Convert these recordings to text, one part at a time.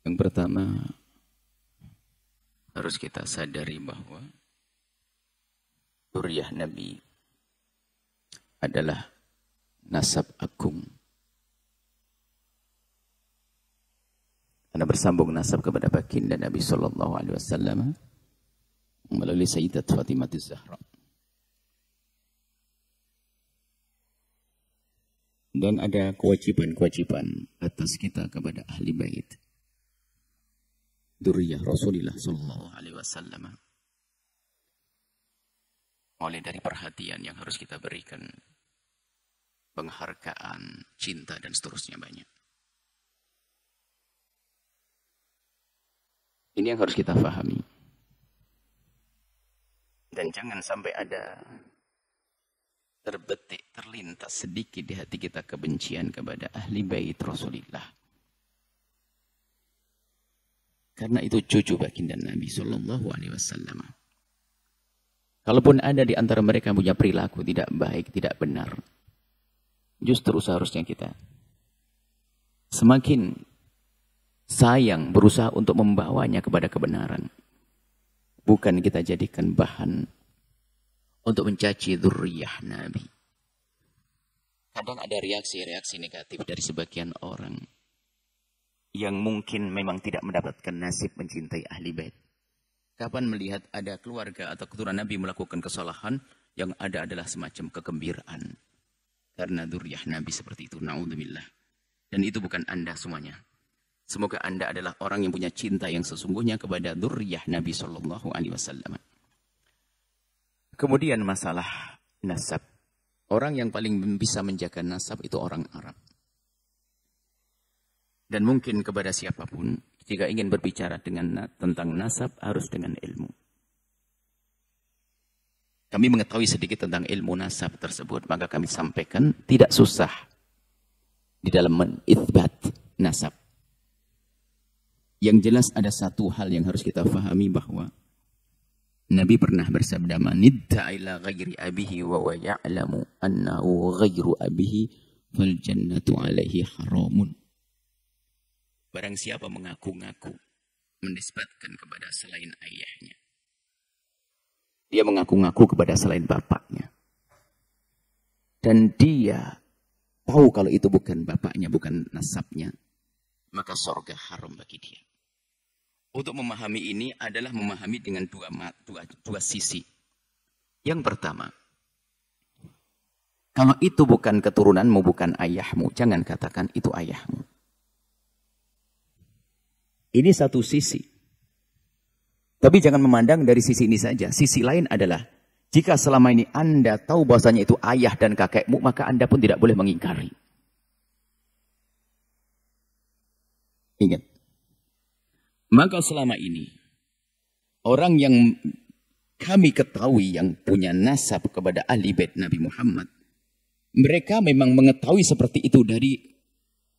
Yang pertama, harus kita sadari bahwa zuriyah Nabi adalah nasab agung. Karena bersambung nasab kepada baginda Nabi Sallallahu Alaihi Wasallam melalui Sayyidat Fatimah Az-Zahra. Dan ada kewajiban-kewajiban atas kita kepada ahli bait dzurriyyah Rasulullah Sallallahu Alaihi Wasallam. Mulai dari perhatian yang harus kita berikan, penghargaan, cinta dan seterusnya banyak. Ini yang harus kita pahami. Dan jangan sampai ada terbetik, terlintas sedikit di hati kita kebencian kepada ahli bait Rasulullah. Karena itu cucu baginda Nabi Sallallahu Alaihi Wasallam. Kalaupun ada di antara mereka yang punya perilaku tidak baik, tidak benar, justru seharusnya kita semakin sayang berusaha untuk membawanya kepada kebenaran. Bukan kita jadikan bahan untuk mencaci dzurriyyah Nabi. Kadang ada reaksi-reaksi negatif dari sebagian orang yang mungkin memang tidak mendapatkan nasib mencintai ahli bait. Kapan melihat ada keluarga atau keturunan Nabi melakukan kesalahan, yang ada adalah semacam kegembiraan. Karena dzurriyyah Nabi seperti itu, na'udzubillah. Dan itu bukan Anda semuanya. Semoga Anda adalah orang yang punya cinta yang sesungguhnya kepada dzurriyyah Nabi Sallallahu Alaihi Wasallam. Kemudian masalah nasab. Orang yang paling bisa menjaga nasab itu orang Arab. Dan mungkin kepada siapapun, jika ingin berbicara tentang nasab, harus dengan ilmu. Kami mengetahui sedikit tentang ilmu nasab tersebut, maka kami sampaikan tidak susah di dalam menitsbat nasab. Yang jelas ada satu hal yang harus kita fahami bahwa Nabi pernah bersabda, "Man idda'a ila ghairi abihi wa huwa ya'lamu annahu ghairu abihi fal jannatu 'alaihi haramun." Barang siapa mengaku-ngaku menisbatkan kepada selain ayahnya, dia mengaku-ngaku kepada selain bapaknya, dan dia tahu kalau itu bukan bapaknya, bukan nasabnya, maka surga haram bagi dia. Untuk memahami ini adalah memahami dengan dua sisi. Yang pertama, kalau itu bukan keturunanmu, bukan ayahmu, jangan katakan itu ayahmu. Ini satu sisi. Tapi jangan memandang dari sisi ini saja. Sisi lain adalah, jika selama ini Anda tahu bahwasanya itu ayah dan kakekmu, maka Anda pun tidak boleh mengingkari. Ingat. Maka selama ini, orang yang kami ketahui yang punya nasab kepada ahli bait Nabi Muhammad, mereka memang mengetahui seperti itu dari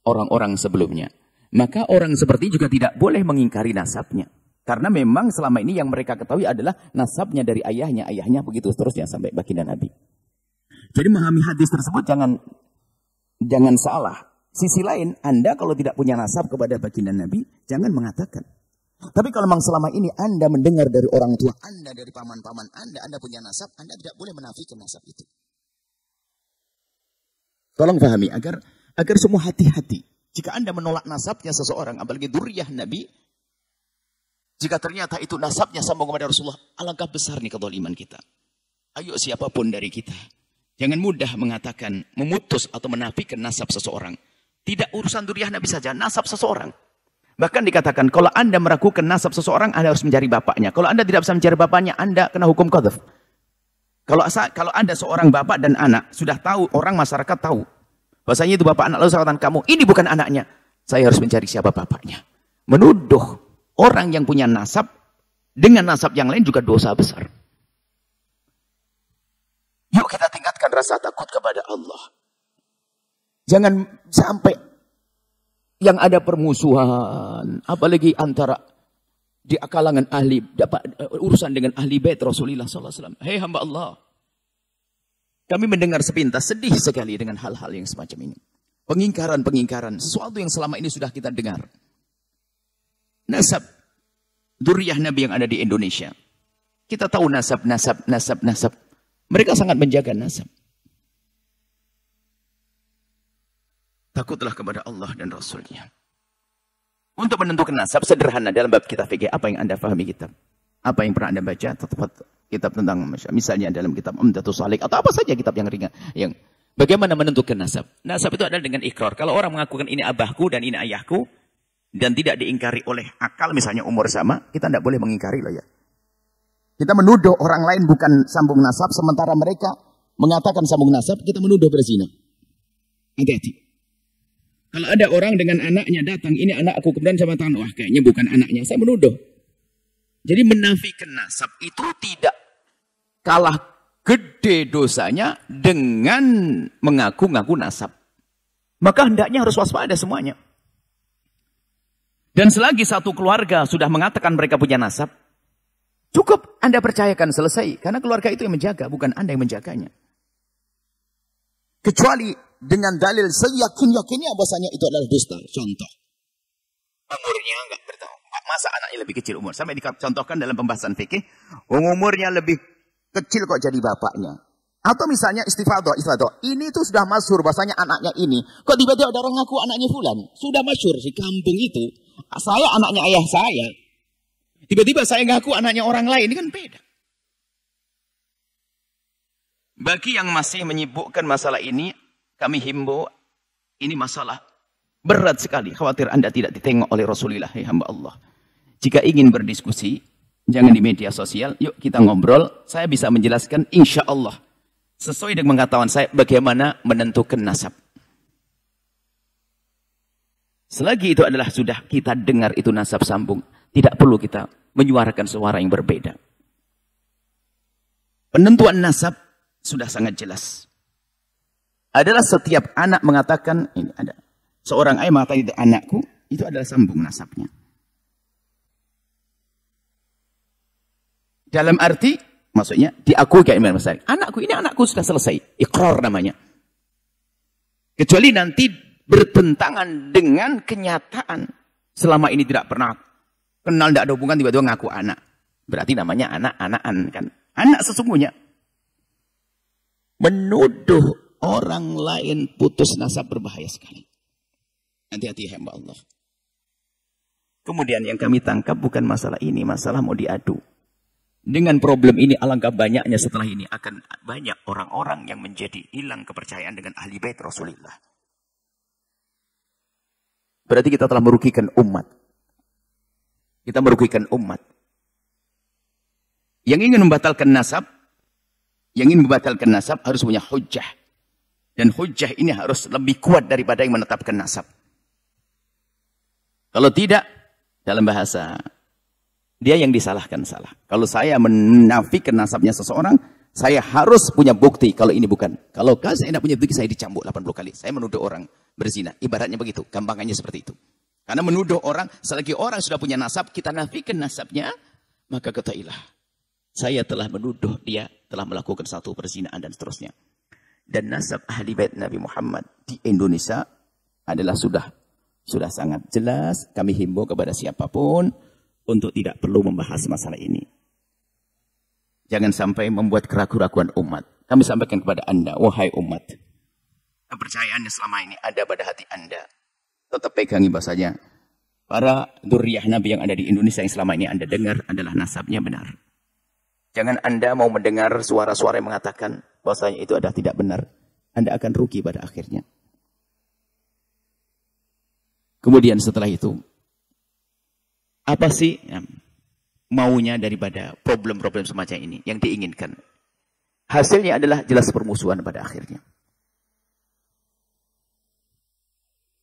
orang-orang sebelumnya. Maka orang seperti juga tidak boleh mengingkari nasabnya. Karena memang selama ini yang mereka ketahui adalah nasabnya dari ayahnya begitu seterusnya sampai baginda Nabi. Jadi memahami hadis tersebut jangan salah. Sisi lain, Anda kalau tidak punya nasab kepada baginda Nabi, jangan mengatakan. Tapi kalau memang selama ini Anda mendengar dari orang tua Anda, dari paman-paman Anda punya nasab, Anda tidak boleh menafikan nasab itu. Tolong pahami agar semua hati-hati. Jika Anda menolak nasabnya seseorang, apalagi dzurriyyah Nabi, jika ternyata itu nasabnya sambung kepada Rasulullah, alangkah besar nih kezaliman kita. Ayo siapapun dari kita, jangan mudah mengatakan, memutus atau menafikan nasab seseorang. Tidak urusan dzurriyyah Nabi saja, nasab seseorang. Bahkan dikatakan, kalau Anda meragukan nasab seseorang, Anda harus mencari bapaknya. Kalau Anda tidak bisa mencari bapaknya, Anda kena hukum qadzaf. Kalau Anda seorang bapak dan anak, sudah tahu, orang masyarakat tahu, bahasanya itu bapak anak, lalu saya katakan, kamu, ini bukan anaknya. Saya harus mencari siapa bapaknya. Menuduh orang yang punya nasab, dengan nasab yang lain juga dosa besar. Yuk kita tingkatkan rasa takut kepada Allah. Jangan sampai yang ada permusuhan, apalagi antara di kalangan ahli, urusan dengan ahli bait Rasulullah SAW. Hei hamba Allah, kami mendengar sepintas, sedih sekali dengan hal-hal yang semacam ini. Pengingkaran-pengingkaran, sesuatu yang selama ini sudah kita dengar. nasab dzurriyyah Nabi yang ada di Indonesia. Kita tahu nasab. Mereka sangat menjaga nasab. Takutlah kepada Allah dan Rasulnya. Untuk menentukan nasab sederhana dalam bab kitab fikih. Apa yang Anda fahami kitab? Apa yang pernah Anda baca? Kitab tentang misalnya dalam kitab Umdatus Shalik atau apa saja kitab yang ringan. Yang bagaimana menentukan nasab? Nasab itu adalah dengan ikrar. Kalau orang mengakukan ini abahku dan ini ayahku dan tidak diingkari oleh akal, misalnya umur sama, kita tidak boleh mengingkari loh ya. Kita menuduh orang lain bukan sambung nasab, sementara mereka mengatakan sambung nasab, kita menuduh berzina. Hati-hati. Kalau ada orang dengan anaknya datang, ini anakku, kemudian saya mengatakan, wah kayaknya bukan anaknya, saya menuduh. Jadi menafikan nasab itu tidak kalah gede dosanya dengan mengaku-ngaku nasab. Maka hendaknya harus waspada semuanya. Dan selagi satu keluarga sudah mengatakan mereka punya nasab, cukup Anda percayakan selesai. Karena keluarga itu yang menjaga, bukan Anda yang menjaganya. Kecuali dengan dalil seyakin-yakinnya bahasanya itu adalah dusta. Contoh. Umurnya enggak bertahu. Masa anaknya lebih kecil umur. Sampai dicontohkan dalam pembahasan fikih. Umurnya lebih kecil kok jadi bapaknya. Atau misalnya istifadah. Ini tuh sudah masyhur bahasanya anaknya ini. Kok tiba-tiba ada orang ngaku anaknya fulan. Sudah masyhur di kampung itu. Saya anaknya ayah saya. Tiba-tiba saya ngaku anaknya orang lain. Ini kan beda. Bagi yang masih menyibukkan masalah ini, kami himbau, ini masalah berat sekali. Khawatir Anda tidak ditengok oleh Rasulullah, ya hamba Allah. Jika ingin berdiskusi, jangan di media sosial, yuk kita ngobrol. Saya bisa menjelaskan insya Allah. Sesuai dengan pengetahuan saya, bagaimana menentukan nasab. Selagi itu adalah sudah kita dengar itu nasab sambung, tidak perlu kita menyuarakan suara yang berbeda. Penentuan nasab sudah sangat jelas. Adalah setiap anak mengatakan, ini ada. Seorang ayah mengatakan itu anakku, itu adalah sambung nasabnya. Dalam arti, maksudnya diakui kayak Imam Besar. Anakku, ini anakku sudah selesai. Iqrar namanya. Kecuali nanti bertentangan dengan kenyataan. Selama ini tidak pernah kenal, tidak ada hubungan, tiba-tiba ngaku anak. Berarti namanya anak-anakan kan. Anak sesungguhnya. Menuduh orang lain putus nasab berbahaya sekali. Hati-hati hamba Allah. Kemudian yang kami tangkap bukan masalah ini, masalah mau diadu. Dengan problem ini alangkah banyaknya setelah ini akan banyak orang-orang yang menjadi hilang kepercayaan dengan ahli bait Rasulullah. Berarti kita telah merugikan umat. Kita merugikan umat. Yang ingin membatalkan nasab, harus punya hujjah. Dan hujjah ini harus lebih kuat daripada yang menetapkan nasab. Kalau tidak, dalam bahasa, dia yang disalahkan salah. Kalau saya menafikan nasabnya seseorang, saya harus punya bukti kalau ini bukan. Kalau saya tidak punya bukti, saya dicambuk 80 kali. Saya menuduh orang berzina. Ibaratnya begitu, gampangannya seperti itu. Karena menuduh orang, selagi orang sudah punya nasab, kita nafikan nasabnya, maka ketahuilah. Saya telah menuduh dia telah melakukan satu perzinaan dan seterusnya. Dan nasab ahli bait Nabi Muhammad di Indonesia adalah sudah sangat jelas. Kami himbau kepada siapapun untuk tidak perlu membahas masalah ini. Jangan sampai membuat keraguan-keraguan umat. Kami sampaikan kepada Anda, wahai umat. Kepercayaan yang selama ini ada pada hati Anda. Tetap pegangi bahasanya. Para dzurriyyah Nabi yang ada di Indonesia yang selama ini Anda dengar adalah nasabnya benar. Jangan Anda mau mendengar suara-suara yang mengatakan bahasanya itu adalah tidak benar. Anda akan rugi pada akhirnya. Kemudian setelah itu, apa sih maunya daripada problem-problem semacam ini yang diinginkan? Hasilnya adalah jelas permusuhan pada akhirnya.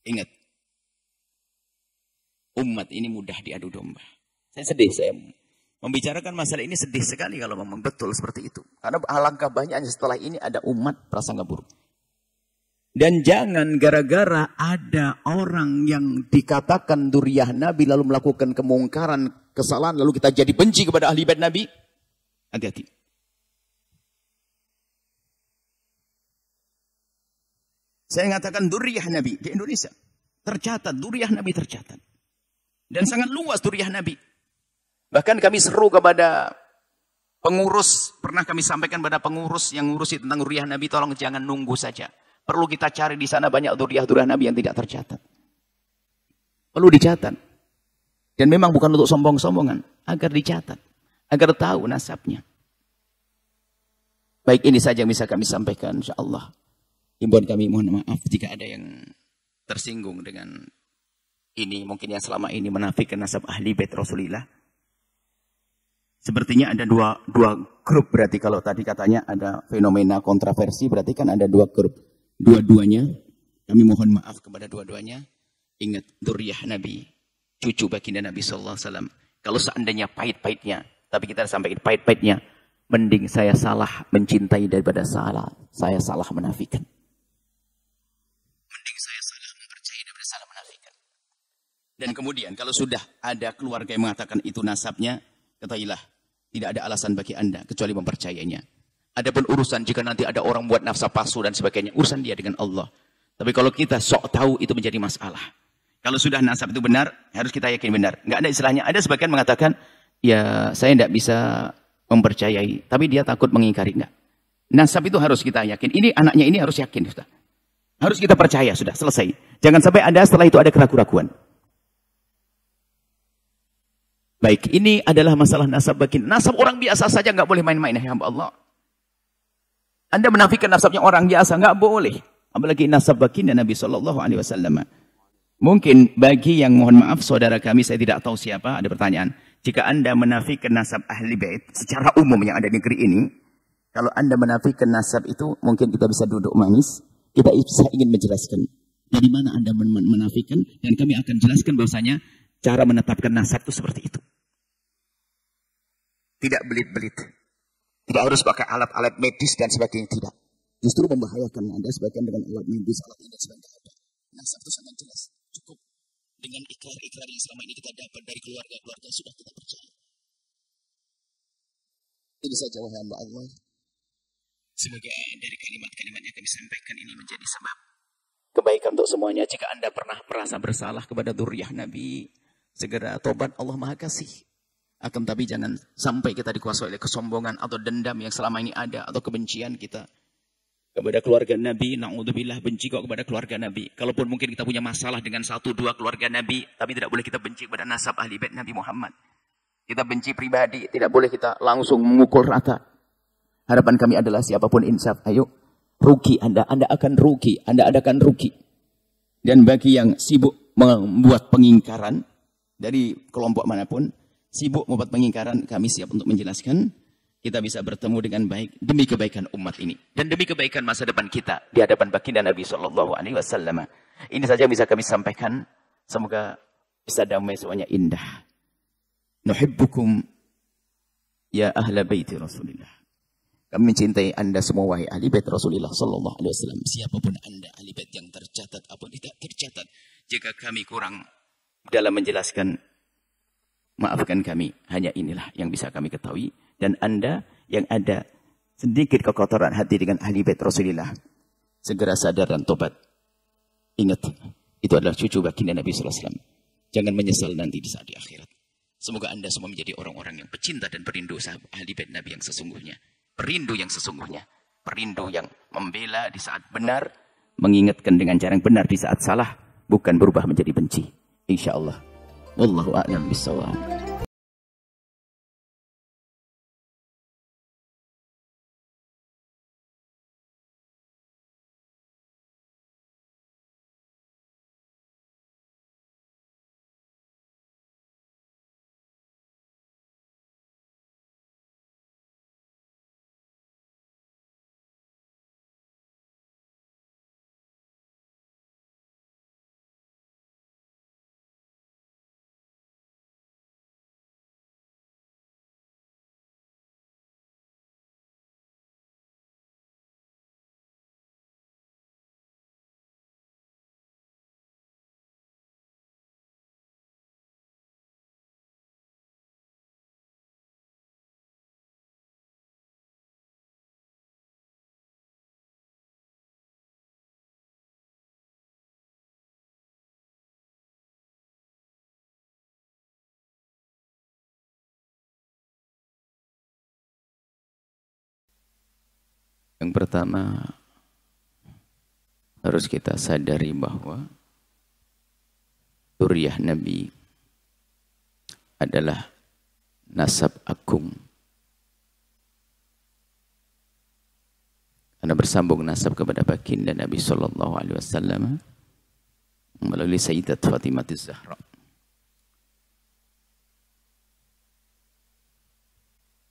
Ingat, umat ini mudah diadu domba. Saya sedih, saya membicarakan masalah ini sedih sekali kalau memang betul seperti itu. Karena alangkah banyaknya setelah ini ada umat prasangka buruk. Dan jangan gara-gara ada orang yang dikatakan dzurriyyah Nabi lalu melakukan kemungkaran, kesalahan, lalu kita jadi benci kepada ahli bait Nabi. Hati-hati. Saya mengatakan dzurriyyah Nabi di Indonesia. Tercatat, dzurriyyah Nabi tercatat. Dan sangat luas zuriyah Nabi. Bahkan kami seru kepada pengurus, pernah kami sampaikan pada pengurus yang ngurusi tentang zuriyah Nabi, tolong jangan nunggu saja. Perlu kita cari di sana banyak zuriyah Nabi yang tidak tercatat. Perlu dicatat. Dan memang bukan untuk sombong-sombongan, agar dicatat, agar tahu nasabnya. Baik, ini saja yang bisa kami sampaikan, insyaallah. Himbauan kami, mohon maaf jika ada yang tersinggung dengan ini, mungkin yang selama ini menafikan nasab ahli bait Rasulullah. Sepertinya ada dua grup, berarti kalau tadi katanya ada fenomena kontroversi, berarti kan ada dua grup. Dua-duanya, kami mohon maaf kepada dua-duanya. Ingat, dzurriyyah Nabi, cucu baginda Nabi SAW. Kalau seandainya pahit-pahitnya, tapi kita sampaikan pahit-pahitnya, mending saya salah mencintai daripada saya salah menafikan. Mending saya salah mempercayai daripada salah menafikan. Dan kemudian kalau sudah ada keluarga yang mengatakan itu nasabnya, ketahuilah, tidak ada alasan bagi Anda kecuali mempercayainya. Adapun urusan jika nanti ada orang buat nafsa palsu dan sebagainya, urusan dia dengan Allah. Tapi kalau kita sok tahu itu menjadi masalah. Kalau sudah nasab itu benar, harus kita yakin benar. Enggak ada istilahnya. Ada sebagian mengatakan, ya saya tidak bisa mempercayai, tapi dia takut mengingkari. Enggak. Nasab itu harus kita yakin. Ini anaknya ini harus yakin. Sudah. Harus kita percaya, sudah selesai. Jangan sampai ada setelah itu ada keraguan-keraguan. Baik, ini adalah masalah nasab baginda. Nasab orang biasa saja nggak boleh main-main, ya hamba Allah. Anda menafikan nasabnya orang biasa, nggak boleh. Apalagi nasab baginda Nabi SAW. Mungkin bagi yang mohon maaf saudara kami, saya tidak tahu siapa, ada pertanyaan. Jika Anda menafikan nasab ahli bait secara umum yang ada di negeri ini, kalau Anda menafikan nasab itu, mungkin kita bisa duduk manis, kita bisa ingin menjelaskan dari mana Anda menafikan, dan kami akan jelaskan bahwasanya cara menetapkan nasab itu seperti itu. Tidak belit-belit. Tidak harus pakai alat-alat medis dan sebagainya, tidak. Justru membahayakan Anda sebagian dengan alat medis, alat ini dan sebagainya. Nasab itu sangat jelas. Cukup dengan ikrar-ikrar yang selama ini kita dapat dari keluarga-keluarga sudah kita percaya. Ini saja wahai hamba Allah. Semoga dari kalimat-kalimat yang kami sampaikan ini menjadi sebab kebaikan untuk semuanya. Jika Anda pernah merasa bersalah kepada dzurriyyah Nabi, segera tobat, Allah Maha Kasih. Akan tapi jangan sampai kita dikuasai oleh kesombongan atau dendam yang selama ini ada, atau kebencian kita kepada keluarga Nabi. Na'udzubillah, benci kok kepada keluarga Nabi. Kalaupun mungkin kita punya masalah dengan 1-2 keluarga Nabi, tapi tidak boleh kita benci kepada nasab ahli bait Nabi Muhammad. Kita benci pribadi, tidak boleh kita langsung memukul rata. Harapan kami adalah siapapun insaf, ayo rugi Anda akan rugi, Anda akan rugi. Dan bagi yang sibuk membuat pengingkaran dari kelompok manapun, sibuk membuat pengingkaran, kami siap untuk menjelaskan. Kita bisa bertemu dengan baik demi kebaikan umat ini dan demi kebaikan masa depan kita di hadapan baginda Nabi SAW. Ini saja yang bisa kami sampaikan. Semoga bisa damai, semuanya indah. Nuhibbukum ya ahla baiti Rasulillah. Kami mencintai Anda semua wahai ahli bait Rasulullah SAW. Siapapun Anda, ahli bait yang tercatat apun tidak tercatat. Jika kami kurang dalam menjelaskan, maafkan kami. Hanya inilah yang bisa kami ketahui. Dan Anda yang ada sedikit kekotoran hati dengan ahli bait Rasulullah, segera sadar dan tobat. Ingat, itu adalah cucu baginda Nabi SAW. Jangan menyesal nanti di saat di akhirat. Semoga Anda semua menjadi orang-orang yang pecinta dan perindu sahabat ahli bait Nabi yang sesungguhnya. Perindu yang sesungguhnya. Perindu yang membela di saat benar, mengingatkan dengan cara yang benar di saat salah, bukan berubah menjadi benci. InsyaAllah. Wallahu a'lam bishawab. Yang pertama, harus kita sadari bahwa zuriyah Nabi adalah nasab agung. Karena bersambung nasab kepada baginda Nabi Sallallahu Alaihi Wasallam melalui Sayyidat Fatimah Az-Zahra.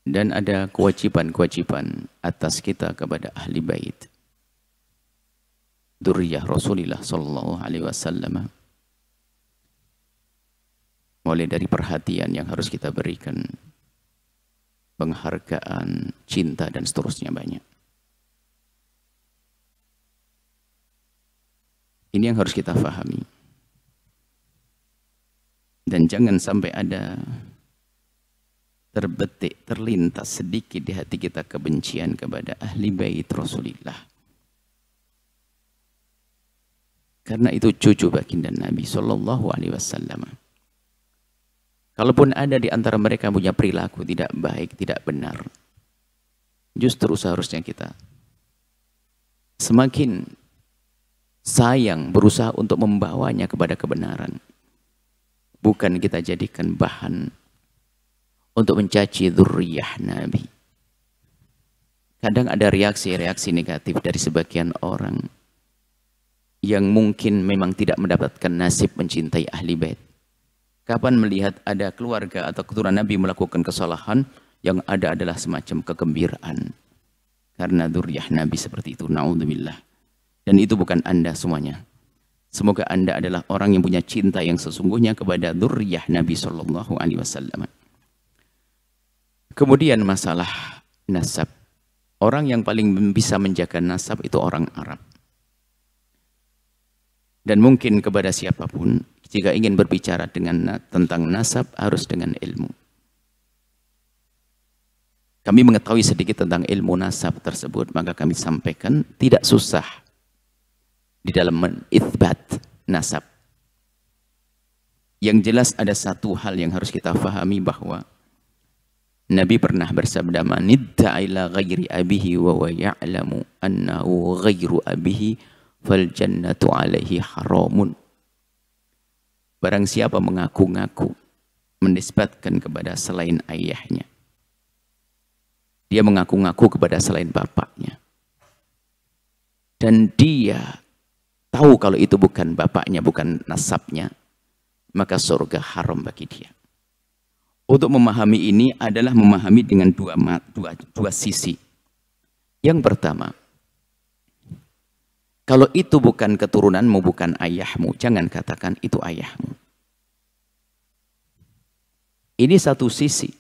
Dan ada kewajiban-kewajiban atas kita kepada ahli bait dzurriyyah Rasulullah sallallahu alaihi wasallam. Mulai dari perhatian yang harus kita berikan, penghargaan, cinta dan seterusnya banyak. Ini yang harus kita fahami. Dan jangan sampai ada terbetik, terlintas sedikit di hati kita kebencian kepada ahli bait Rasulullah. Karena itu cucu baginda Nabi Sallallahu Alaihi Wasallam. Kalaupun ada di antara mereka punya perilaku tidak baik, tidak benar, justru seharusnya kita semakin sayang berusaha untuk membawanya kepada kebenaran. Bukan kita jadikan bahan untuk mencaci dzurriyyah Nabi. Kadang ada reaksi-reaksi negatif dari sebagian orang yang mungkin memang tidak mendapatkan nasib mencintai ahli bait. Kapan melihat ada keluarga atau keturunan Nabi melakukan kesalahan, yang ada adalah semacam kegembiraan. Karena dzurriyyah Nabi seperti itu, naudzubillah. Dan itu bukan Anda semuanya. Semoga Anda adalah orang yang punya cinta yang sesungguhnya kepada dzurriyyah Nabi Sallallahu Alaihi Wasallam. Kemudian masalah nasab. Orang yang paling bisa menjaga nasab itu orang Arab. Dan mungkin kepada siapapun, jika ingin berbicara tentang nasab, harus dengan ilmu. Kami mengetahui sedikit tentang ilmu nasab tersebut, maka kami sampaikan tidak susah di dalam menitsbat nasab. Yang jelas ada satu hal yang harus kita fahami, bahwa Nabi pernah bersabda, "Man idda'a ila ghairi abihi wa huwa ya'lamu annahu ghairu abihi fal jannatu 'alaihi haramun." Barang siapa mengaku-ngaku menisbatkan kepada selain ayahnya, dia mengaku-ngaku kepada selain bapaknya, dan dia tahu kalau itu bukan bapaknya, bukan nasabnya, maka surga haram bagi dia. Untuk memahami ini adalah memahami dengan dua sisi. Yang pertama, kalau itu bukan keturunanmu, bukan ayahmu, jangan katakan itu ayahmu. Ini satu sisi.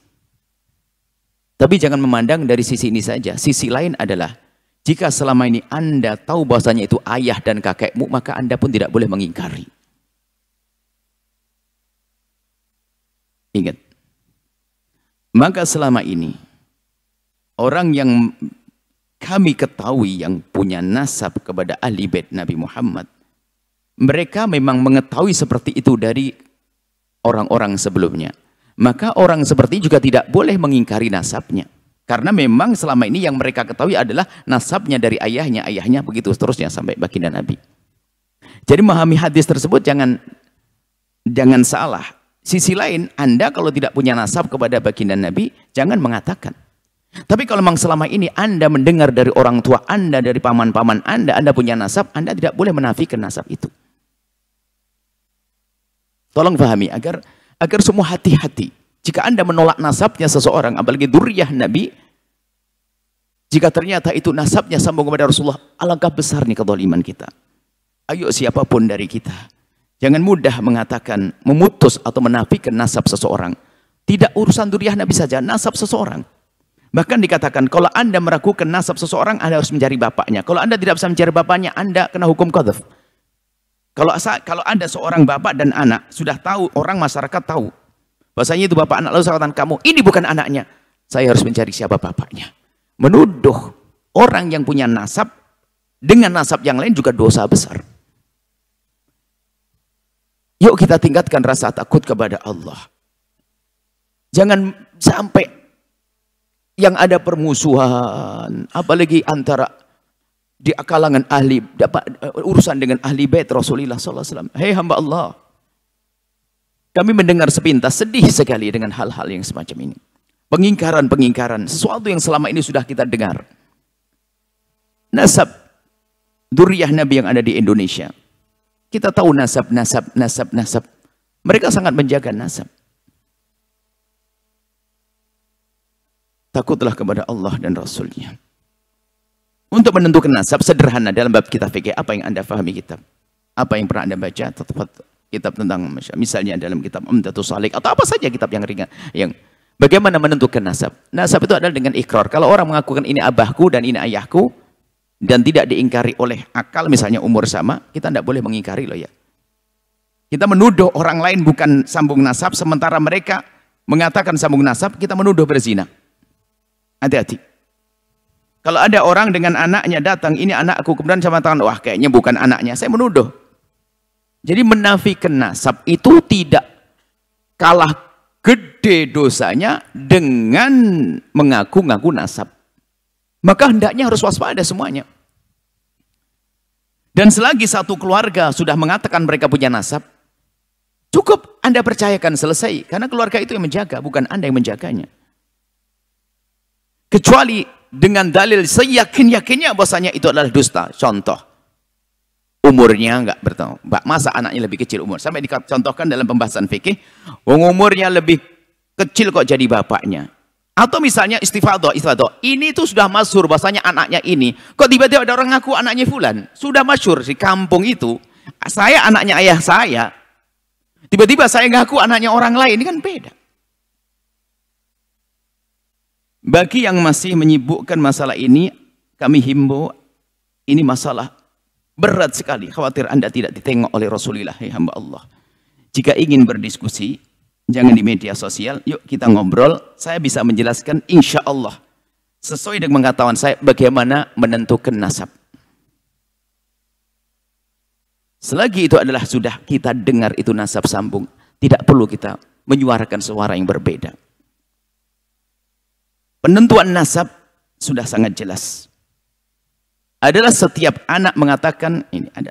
Tapi jangan memandang dari sisi ini saja. Sisi lain adalah, jika selama ini Anda tahu bahwasanya itu ayah dan kakekmu, maka Anda pun tidak boleh mengingkari. Ingat. Maka selama ini, orang yang kami ketahui yang punya nasab kepada ahli bait Nabi Muhammad, mereka memang mengetahui seperti itu dari orang-orang sebelumnya. Maka orang seperti ini juga tidak boleh mengingkari nasabnya. Karena memang selama ini yang mereka ketahui adalah nasabnya dari ayahnya begitu seterusnya sampai baginda Nabi. Jadi memahami hadis tersebut jangan salah. Sisi lain, Anda kalau tidak punya nasab kepada baginda Nabi, jangan mengatakan. Tapi kalau memang selama ini Anda mendengar dari orang tua Anda, dari paman-paman Anda punya nasab, Anda tidak boleh menafikan nasab itu. Tolong pahami agar semua hati-hati. Jika Anda menolak nasabnya seseorang, apalagi dzurriyyah Nabi, jika ternyata itu nasabnya sambung kepada Rasulullah, alangkah besar nih kezaliman kita. Ayo siapapun dari kita, jangan mudah mengatakan, memutus atau menafikan nasab seseorang. Tidak urusan dzurriyyah Nabi saja, nasab seseorang. Bahkan dikatakan, kalau Anda meragukan nasab seseorang, Anda harus mencari bapaknya. Kalau Anda tidak bisa mencari bapaknya, Anda kena hukum qadzaf. Kalau Anda seorang bapak dan anak, sudah tahu, orang masyarakat tahu, bahwasanya itu bapak anak, lalu saya katakan, kamu, ini bukan anaknya. Saya harus mencari siapa bapaknya. Menuduh orang yang punya nasab, dengan nasab yang lain juga dosa besar. Yuk kita tingkatkan rasa takut kepada Allah. Jangan sampai yang ada permusuhan, apalagi antara di kalangan ahli urusan dengan ahli bait Rasulullah sallallahu alaihi wasallam. Hei hamba Allah, kami mendengar sepintas, sedih sekali dengan hal-hal yang semacam ini. Pengingkaran-pengingkaran, sesuatu yang selama ini sudah kita dengar. Nasab dzurriyyah Nabi yang ada di Indonesia. Kita tahu nasab. Mereka sangat menjaga nasab. Takutlah kepada Allah dan Rasulnya. Untuk menentukan nasab sederhana dalam bab kitab fikih, apa yang Anda fahami kitab? Apa yang pernah Anda baca? Kitab tentang misalnya dalam kitab Umdatus Shalik atau apa saja kitab yang ringan, yang bagaimana menentukan nasab? Nasab itu adalah dengan ikrar. Kalau orang mengakukan ini abahku dan ini ayahku dan tidak diingkari oleh akal, misalnya umur sama, kita tidak boleh mengingkari loh ya. Kita menuduh orang lain bukan sambung nasab, sementara mereka mengatakan sambung nasab, kita menuduh berzina. Hati-hati. Kalau ada orang dengan anaknya datang, ini anakku, kemudian saya mengatakan, wah kayaknya bukan anaknya, saya menuduh. Jadi menafikan nasab itu tidak kalah gede dosanya dengan mengaku-ngaku nasab. Maka hendaknya harus waspada semuanya. Dan selagi satu keluarga sudah mengatakan mereka punya nasab, cukup Anda percayakan, selesai. Karena keluarga itu yang menjaga, bukan Anda yang menjaganya. Kecuali dengan dalil seyakin-yakinnya bahwasanya itu adalah dusta. Contoh, umurnya enggak bertahu. Masa anaknya lebih kecil umur? Sampai dicontohkan dalam pembahasan fikih, umurnya lebih kecil kok jadi bapaknya. Atau misalnya istifadah. Ini tuh sudah masyhur bahwasanya anaknya ini. Kok tiba-tiba ada orang ngaku anaknya fulan? Sudah masyhur di kampung itu. Saya anaknya ayah saya. Tiba-tiba saya ngaku anaknya orang lain. Ini kan beda. Bagi yang masih menyibukkan masalah ini, kami himbau, ini masalah berat sekali. Khawatir Anda tidak ditengok oleh Rasulullah, ya hamba Allah. Jika ingin berdiskusi, jangan di media sosial, yuk kita ngobrol. Saya bisa menjelaskan insya Allah sesuai dengan pengetahuan saya bagaimana menentukan nasab. Selagi itu adalah sudah kita dengar itu nasab sambung, tidak perlu kita menyuarakan suara yang berbeda. Penentuan nasab sudah sangat jelas. Adalah setiap anak mengatakan, ini ada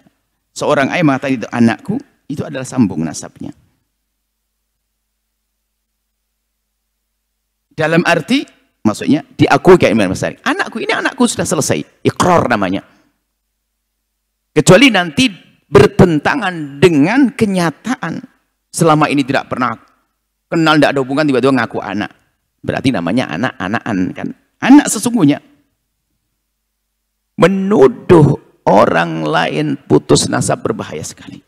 seorang ayah mengatakan itu anakku, itu adalah sambung nasabnya. Dalam arti, maksudnya diakui kayak Imam Besar. Anakku, ini anakku, sudah selesai. Iqrar namanya. Kecuali nanti bertentangan dengan kenyataan. Selama ini tidak pernah kenal, tidak ada hubungan, tiba-tiba ngaku anak. Berarti namanya anak-anakan kan. Anak sesungguhnya. Menuduh orang lain putus nasab berbahaya sekali.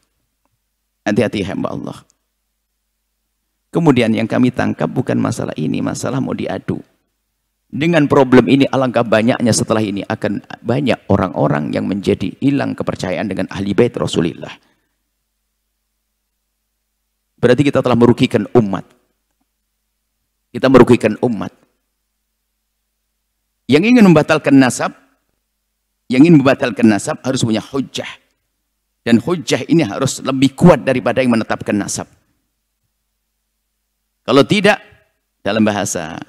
Hati-hati hamba Allah. Kemudian yang kami tangkap bukan masalah ini, masalah mau diadu. Dengan problem ini alangkah banyaknya setelah ini akan banyak orang-orang yang menjadi hilang kepercayaan dengan ahli bait Rasulullah. Berarti kita telah merugikan umat. Kita merugikan umat. Yang ingin membatalkan nasab, harus punya hujjah. Dan hujjah ini harus lebih kuat daripada yang menetapkan nasab. Kalau tidak, dalam bahasa,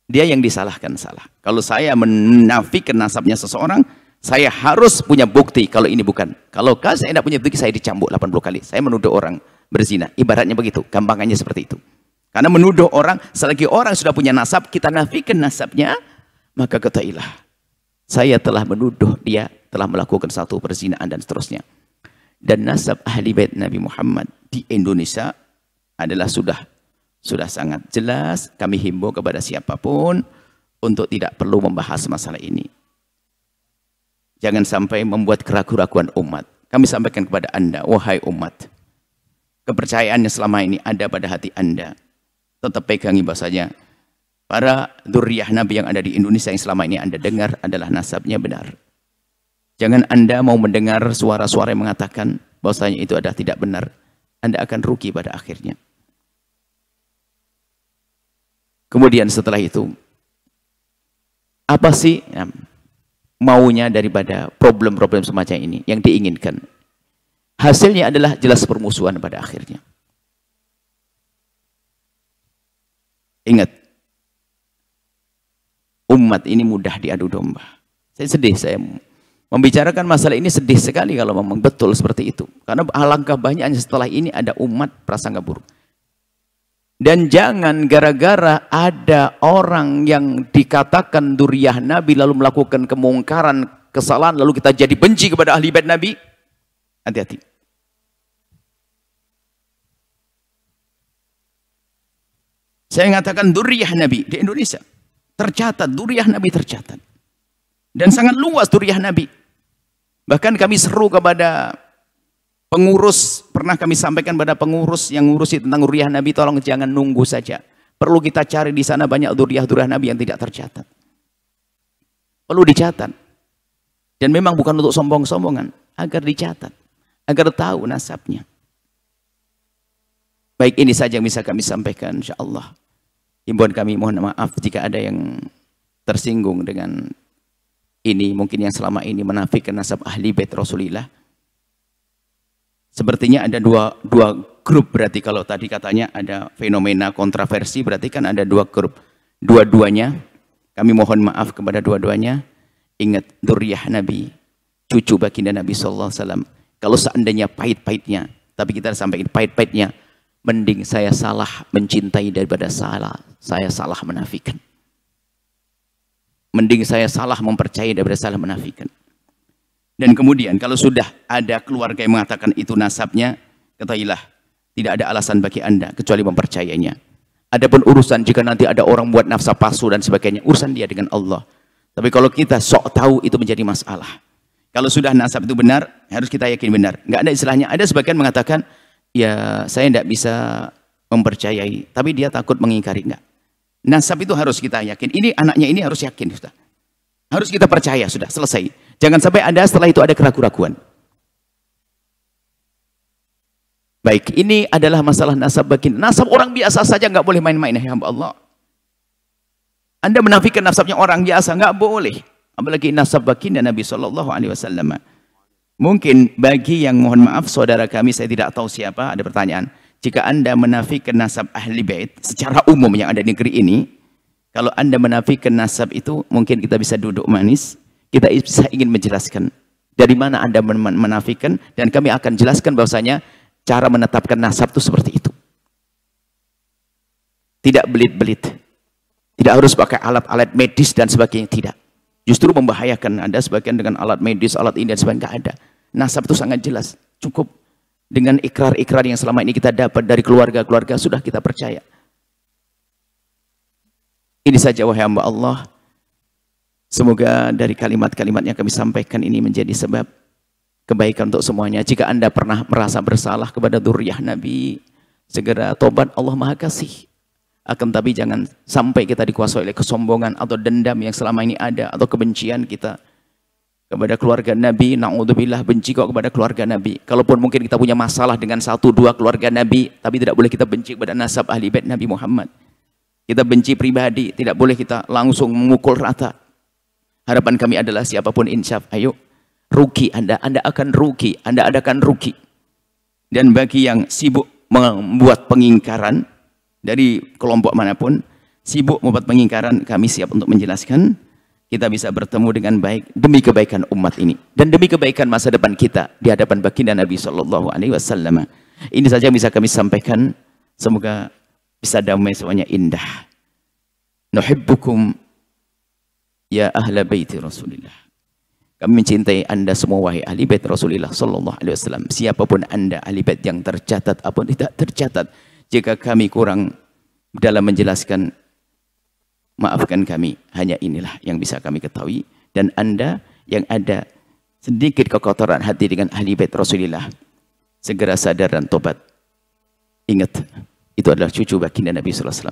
dia yang disalahkan salah. Kalau saya menafikan nasabnya seseorang, saya harus punya bukti kalau ini bukan. Kalau saya tidak punya bukti, saya dicambuk 80 kali. Saya menuduh orang berzina. Ibaratnya begitu, gampangannya seperti itu. Karena menuduh orang, selagi orang sudah punya nasab, kita nafikan nasabnya, maka ketahuilah, saya telah menuduh dia telah melakukan satu perzinaan dan seterusnya. Dan nasab ahli bait Nabi Muhammad di Indonesia adalah sudah sangat jelas. Kami himbau kepada siapapun untuk tidak perlu membahas masalah ini. Jangan sampai membuat keraguan-keraguan umat. Kami sampaikan kepada Anda, wahai umat, kepercayaan yang selama ini ada pada hati Anda, tetap pegangi bahasanya para dzurriyyah Nabi yang ada di Indonesia yang selama ini Anda dengar adalah nasabnya benar. Jangan Anda mau mendengar suara-suara yang mengatakan bahasanya itu adalah tidak benar. Anda akan rugi pada akhirnya. Kemudian setelah itu, apa sih maunya daripada problem-problem semacam ini yang diinginkan? Hasilnya adalah jelas permusuhan pada akhirnya. Ingat, umat ini mudah diadu domba. Saya sedih, saya Membicarakan masalah ini sedih sekali kalau memang betul seperti itu. Karena alangkah banyaknya setelah ini ada umat prasangka buruk. Dan jangan gara-gara ada orang yang dikatakan duriyah Nabi lalu melakukan kemungkaran, kesalahan, lalu kita jadi benci kepada ahli bait Nabi. Hati-hati. Saya mengatakan duriyah Nabi di Indonesia. Tercatat, duriyah Nabi tercatat. Dan sangat luas duriyah Nabi. Bahkan kami seru kepada pengurus, pernah kami sampaikan pada pengurus yang ngurusi tentang duriyah Nabi, tolong jangan nunggu saja. Perlu kita cari di sana banyak duriyah-duriyah Nabi yang tidak tercatat. Perlu dicatat. Dan memang bukan untuk sombong-sombongan, agar dicatat, agar tahu nasabnya. Baik, ini saja yang bisa kami sampaikan, insyaallah. Himbauan kami, mohon maaf jika ada yang tersinggung dengan ini, mungkin yang selama ini menafikan nasab ahli bait Rasulullah. Sepertinya ada dua grup, berarti kalau tadi katanya ada fenomena kontroversi, berarti kan ada dua grup. Dua-duanya, kami mohon maaf kepada dua-duanya. Ingat, dzurriyyah Nabi, cucu baginda Nabi SAW. Kalau seandainya pahit-pahitnya, tapi kita sampaikan pahit-pahitnya, mending saya salah mencintai daripada saya salah menafikan. Mending saya salah mempercayai daripada salah menafikan. Dan kemudian kalau sudah ada keluarga yang mengatakan itu nasabnya, ketahuilah tidak ada alasan bagi Anda kecuali mempercayainya. Adapun urusan jika nanti ada orang buat nafsa palsu dan sebagainya, urusan dia dengan Allah. Tapi kalau kita sok tahu itu menjadi masalah. Kalau sudah nasab itu benar, harus kita yakin benar. Nggak ada istilahnya. Ada sebagian mengatakan, ya saya tidak bisa mempercayai, tapi dia takut mengingkari. Enggak. Nasab itu harus kita yakin. Ini anaknya ini harus yakin. Sudah. Harus kita percaya. Sudah selesai. Jangan sampai ada setelah itu ada keraguan-keraguan. Baik, ini adalah masalah nasab baginda. Nasab orang biasa saja nggak boleh main-main. Ya hamba Allah. Anda menafikan nasabnya orang biasa nggak boleh. Apalagi nasab baginda Nabi SAW. Mungkin bagi yang mohon maaf saudara kami, saya tidak tahu siapa, ada pertanyaan. Jika Anda menafikan nasab ahli bait secara umum yang ada di negeri ini, kalau Anda menafikan nasab itu, mungkin kita bisa duduk manis, kita bisa ingin menjelaskan dari mana Anda menafikan, dan kami akan jelaskan bahwasanya cara menetapkan nasab itu seperti itu. Tidak belit-belit, tidak harus pakai alat-alat medis dan sebagainya, tidak. Justru membahayakan. Ada sebagian dengan alat medis, alat ini dan sebagainya, nggak ada. Nasab itu sangat jelas, cukup dengan ikrar-ikrar yang selama ini kita dapat dari keluarga-keluarga, sudah kita percaya. Ini saja wahai hamba Allah. Semoga dari kalimat-kalimat yang kami sampaikan ini menjadi sebab kebaikan untuk semuanya. Jika Anda pernah merasa bersalah kepada dzurriyyah Nabi, segera tobat, Allah Maha Kasih. Akan tapi jangan sampai kita dikuasai oleh kesombongan atau dendam yang selama ini ada, atau kebencian kita kepada keluarga Nabi. Na'udzubillah, benci kok kepada keluarga Nabi. Kalaupun mungkin kita punya masalah dengan 1-2 keluarga Nabi, tapi tidak boleh kita benci kepada nasab ahli bait Nabi Muhammad. Kita benci pribadi, tidak boleh kita langsung memukul rata. Harapan kami adalah siapapun insyaf, ayo rugi Anda akan rugi, Anda akan rugi. Dan bagi yang sibuk membuat pengingkaran dari kelompok manapun, sibuk membuat pengingkaran, kami siap untuk menjelaskan. Kita bisa bertemu dengan baik demi kebaikan umat ini dan demi kebaikan masa depan kita di hadapan baginda Nabi SAW. Ini saja yang bisa kami sampaikan. Semoga bisa damai semuanya indah. Nuhibbukum ya ahla baiti Rasulillah. Kami mencintai Anda semua wahai ahli bait Rasulullah SAW. Siapapun Anda, ahli bait yang tercatat apun tidak tercatat, jika kami kurang dalam menjelaskan, maafkan kami, hanya inilah yang bisa kami ketahui. Dan Anda yang ada sedikit kekotoran hati dengan ahli bait Rasulullah, segera sadar dan tobat. Ingat, itu adalah cucu baginda Nabi SAW.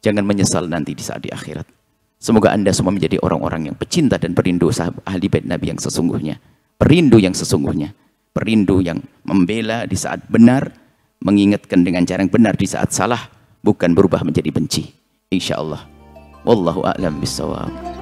Jangan menyesal nanti di saat di akhirat. Semoga Anda semua menjadi orang-orang yang pecinta dan perindu sahabat ahli bait Nabi yang sesungguhnya. Perindu yang sesungguhnya. Perindu yang membela di saat benar, mengingatkan dengan cara yang benar di saat salah, bukan berubah menjadi benci. Insya Allah. Wallahu a'lam bishawab.